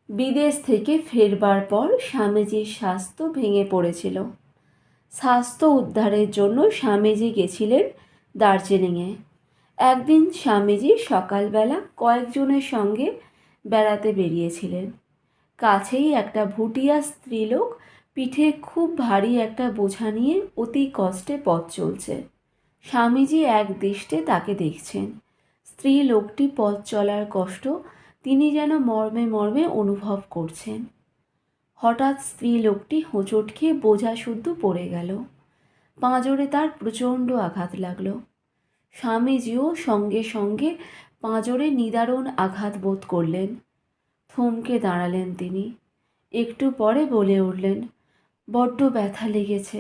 বিদেশ থেকে ফেরবার পর স্বামীজির স্বাস্থ্য ভেঙে পড়েছিল। স্বাস্থ্য উদ্ধারের জন্য স্বামীজি গেছিলেন দার্জিলিংয়ে। একদিন স্বামীজি সকালবেলা কয়েকজনের সঙ্গে বেড়াতে বেরিয়েছিলেন। কাছেই একটা ভুটিয়া স্ত্রীলোক পিঠে খুব ভারী একটা বোঝা নিয়ে অতি কষ্টে পথ চলছে। স্বামীজি এক দৃষ্টে তাকে দেখছেন। স্ত্রী লোকটি পথ চলার কষ্ট তিনি যেন মর্মে মর্মে অনুভব করছেন। হঠাৎ স্ত্রী লোকটি হোঁচট খেয়ে বোঝা শুদ্ধ পড়ে গেল। পাঁজরে তার প্রচণ্ড আঘাত লাগলো। স্বামীজিও সঙ্গে সঙ্গে পাঁজরে নিদারুণ আঘাত বোধ করলেন। থমকে দাঁড়ালেন তিনি। একটু পরে বলে উঠলেন, বড্ড ব্যথা লেগেছে,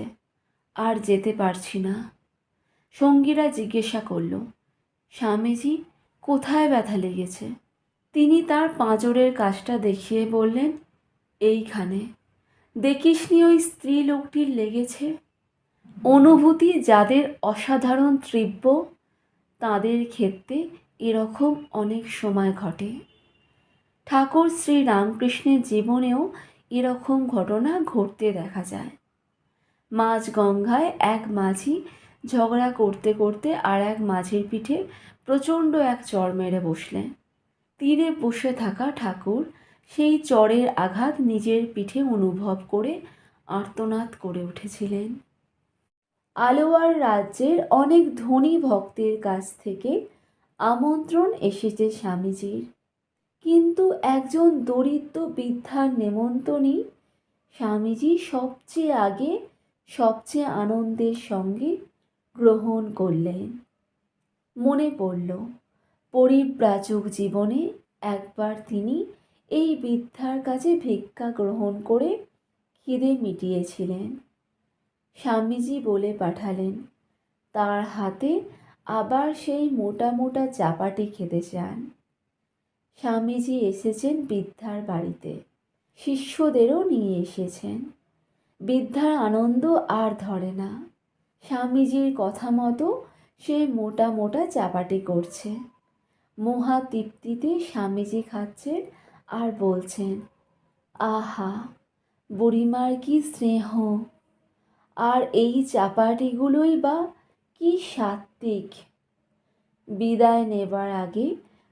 আর যেতে পারছি না। সঙ্গীরা জিজ্ঞাসা করল, স্বামীজি কোথায় ব্যথা লেগেছে? তিনি তার পাঁজরের কাজটা দেখিয়ে বললেন, এইখানে। দেখিসনি ওই স্ত্রী লোকটির লেগেছে? অনুভূতি যাদের অসাধারণ তীব্র, তাদের ক্ষেত্রে এরকম অনেক সময় ঘটে। ঠাকুর শ্রী রামকৃষ্ণের জীবনেও এরকম ঘটনা ঘটতে দেখা যায়। মাঝ গঙ্গায় এক মাঝি ঝগড়া করতে করতে আর এক মাঝির পিঠে প্রচণ্ড এক চড় মেরে বসলেন। তীরে বসে থাকা ঠাকুর সেই চড়ের আঘাত নিজের পিঠে অনুভব করে আর্তনাদ করে উঠেছিলেন। আলোয়ার রাজ্যের অনেক ধনী ভক্তের কাছ থেকে আমন্ত্রণ এসেছে স্বামীজির, কিন্তু একজন দরিদ্র বৃদ্ধার নেমন্তণই স্বামীজি সবচেয়ে আগে সবচেয়ে আনন্দের সঙ্গে গ্রহণ করলেন। মনে পড়ল, পরিব্রাজক জীবনে একবার তিনি এই বৃদ্ধার কাছে ভিক্ষা গ্রহণ করে খিদে মিটিয়েছিলেন। স্বামীজি বলে পাঠালেন, তার হাতে আবার সেই মোটা মোটা চাপাটি খেতে চান। স্বামীজি এসেছেন বৃদ্ধার বাড়িতে, শিষ্যদেরও নিয়ে এসেছেন। বৃদ্ধার আনন্দ আর ধরে না। স্বামীজির কথা মতো সে মোটা মোটা চাপাটি করছে। মহা তৃপ্তিতে স্বামীজি খাচ্ছেন আর বলছেন, আহা, বুড়িমার কি স্নেহ! আর এই চাপাটিগুলোই বা কি সাত্ত্বিক! বিদায় নেবার আগে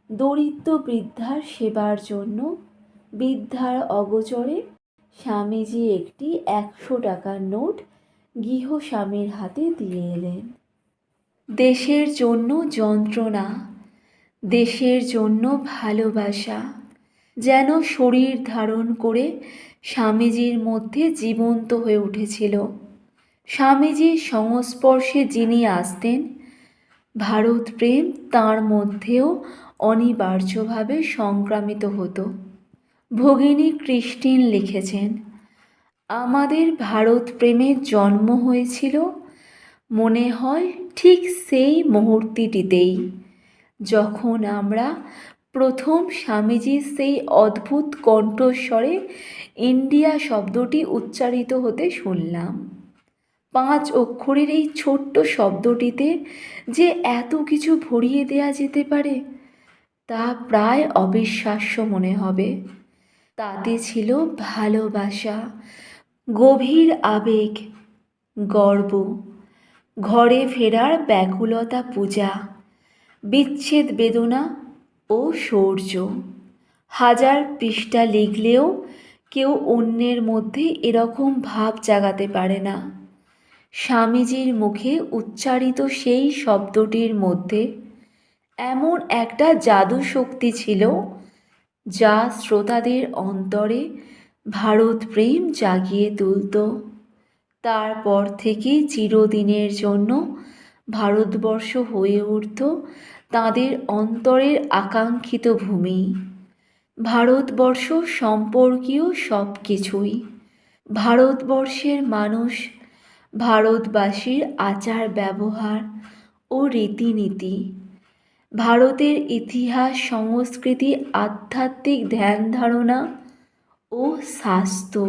দরিদ্র বৃদ্ধার সেবার জন্য বৃদ্ধার অগোচরে স্বামীজি একটি 100 টাকার নোট গৃহস্বামীর হাতে দিয়ে এলেন। দেশের জন্য যন্ত্রণা, দেশের জন্য ভালোবাসা যেন শরীর ধারণ করে স্বামীজির মধ্যে জীবন্ত হয়ে উঠেছিল। স্বামীজির সংস্পর্শে যিনি আসতেন, ভারত প্রেম তাঁর মধ্যেও অনিবার্যভাবে সংক্রামিত হতো। ভগিনী ক্রিস্টিন লিখেছেন, আমাদের ভারত প্রেমের জন্ম হয়েছিল মনে হয় ঠিক সেই মুহূর্তটিতেই, যখন আমরা প্রথম স্বামীজির সেই অদ্ভুত কণ্ঠস্বরে ইন্ডিয়া শব্দটি উচ্চারিত হতে শুনলাম। 5 অক্ষরের এই ছোট্ট শব্দটিতে যে এত কিছু ভরিয়ে দেয়া যেতে পারে, তা প্রায় অবিশ্বাস্য মনে হবে। তাতে ছিল ভালোবাসা, গভীর আবেগ, গর্ব, ঘরে ফেরার ব্যাকুলতা, পূজা, বিচ্ছেদ বেদনা ও শৌর্য। 1000 পৃষ্ঠা লিখলেও কেউ অন্যের মধ্যে এরকম ভাব জাগাতে পারে না। স্বামীজির মুখে উচ্চারিত সেই শব্দটির মধ্যে এমন একটা জাদু শক্তি ছিল, যা শ্রোতাদের অন্তরে ভারত প্রেম জাগিয়ে তুলত। তারপর থেকে চিরদিনের জন্য ভারতবর্ষ হয়ে উঠত তাঁদের অন্তরের আকাঙ্ক্ষিত ভূমি। ভারতবর্ষ সম্পর্কীয় সব কিছুই, ভারতবর্ষের মানুষ, ভারতবাসীর আচার ব্যবহার ও রীতিনীতি, ভারতের ইতিহাস, সংস্কৃতি, আধ্যাত্মিক ধ্যান ধারণা ও স্বাস্থ্য,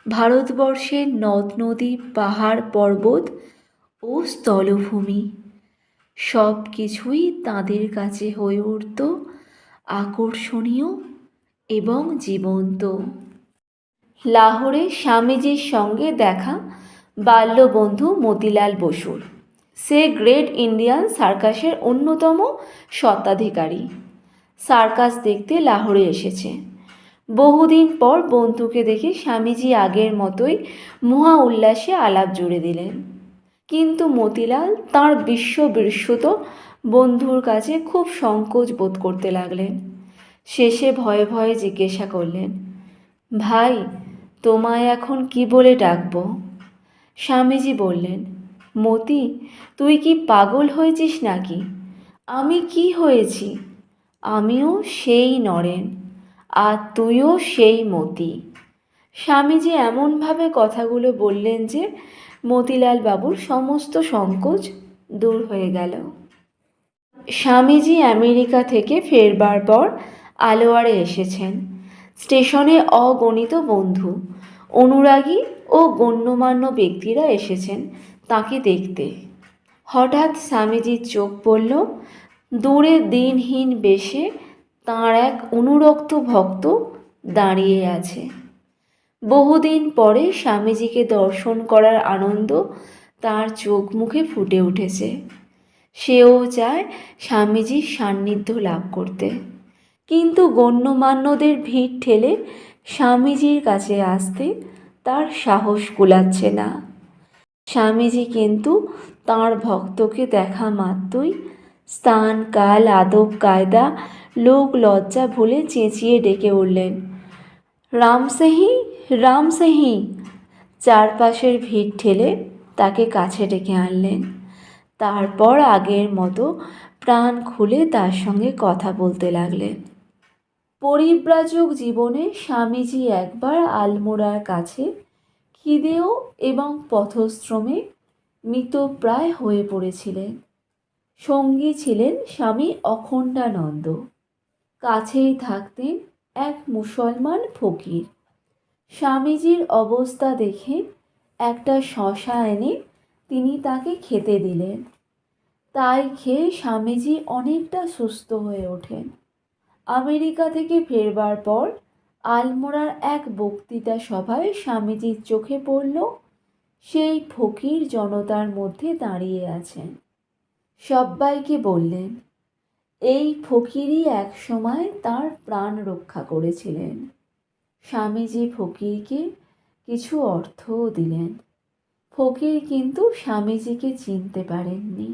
ভারতবর্ষের নদ নদী, পাহাড় পর্বত ও স্থলভূমি, সব কিছুই তাঁদের কাছে হয়ে উঠত আকর্ষণীয় এবং জীবন্ত। লাহোরে স্বামীজির সঙ্গে দেখা বাল্যবন্ধু মতিলাল বসুর। সে গ্রেট ইন্ডিয়ান সার্কাসের অন্যতম স্বত্বাধিকারী। সার্কাস দেখতে লাহোরে এসেছে। বহুদিন পর বন্ধুকে দেখে স্বামীজি আগের মতোই মহা উল্লাসে আলাপ জুড়ে দিলেন। কিন্তু মতিলাল তাঁর বিশ্ববিশ্রুত বন্ধুর কাছে খুব সংকোচ বোধ করতে লাগলেন। শেষে ভয়ে ভয়ে জিজ্ঞাসা করলেন, ভাই, তোমায় এখন কি বলে ডাকবো? স্বামীজি বললেন, মতি, তুই কি পাগল হয়েছিস নাকি? আমি কি হয়েছি? আমিও সেই নরেন, আর তুইও সেই মতি। স্বামীজি এমনভাবে কথাগুলো বললেন যে মতিলাল বাবুর সমস্ত সংকোচ দূর হয়ে গেল। স্বামীজি আমেরিকা থেকে ফেরবার পর আলোয়ারে এসেছেন। স্টেশনে অগণিত বন্ধু, অনুরাগী ও গণ্যমান্য ব্যক্তিরা এসেছেন তাকে দেখতে। হঠাৎ স্বামীজির চোখ পড়ল দূরে দিনহীন বেশে তাঁর এক অনুরক্ত ভক্ত দাঁড়িয়ে আছে। বহুদিন পরে স্বামীজিকে দর্শন করার আনন্দ তার চোখ মুখে ফুটে উঠেছে। সেও চায় স্বামীজির সান্নিধ্য লাভ করতে, কিন্তু গণ্যমান্যদের ভিড় ঠেলে স্বামীজির কাছে আসতে তার সাহস কুলাচ্ছে না। স্বামীজি কিন্তু তাঁর ভক্তকে দেখা মাত্রই স্থান, কাল, আদব কায়দা, লোক লজ্জা ভুলে চেঁচিয়ে ডেকে উঠলেন, রামসেহি, রামসেহি। চারপাশের ভিড় ঠেলে তাকে কাছে ডেকে আনলেন। তারপর আগের মতো প্রাণ খুলে তার সঙ্গে কথা বলতে লাগলেন। পরিব্রাজক জীবনে স্বামীজি একবার আলমোড়ার কাছে খিদেয় এবং পথশ্রমে মৃতপ্রায় হয়ে পড়েছিলেন। সঙ্গী ছিলেন স্বামী অখণ্ডানন্দ। কাছেই থাকতেন এক মুসলমান ফকির। স্বামীজির অবস্থা দেখে একটা শশা এনে তিনি তাকে খেতে দিলেন। তাই খেয়ে স্বামীজি অনেকটা সুস্থ হয়ে ওঠেন। আমেরিকা থেকে ফেরবার পর আলমোড়ার এক বক্তৃতা সভায় স্বামীজির চোখে পড়ল সেই ফকির জনতার মধ্যে দাঁড়িয়ে আছেন। সব্বাইকে বললেন, এই ফকিরই একসময় তার প্রাণ রক্ষা করেছিলেন। স্বামীজি ফকিরকে কিছু অর্থও দিলেন। ফকির কিন্তু স্বামীজিকে চিনতে পারেননি।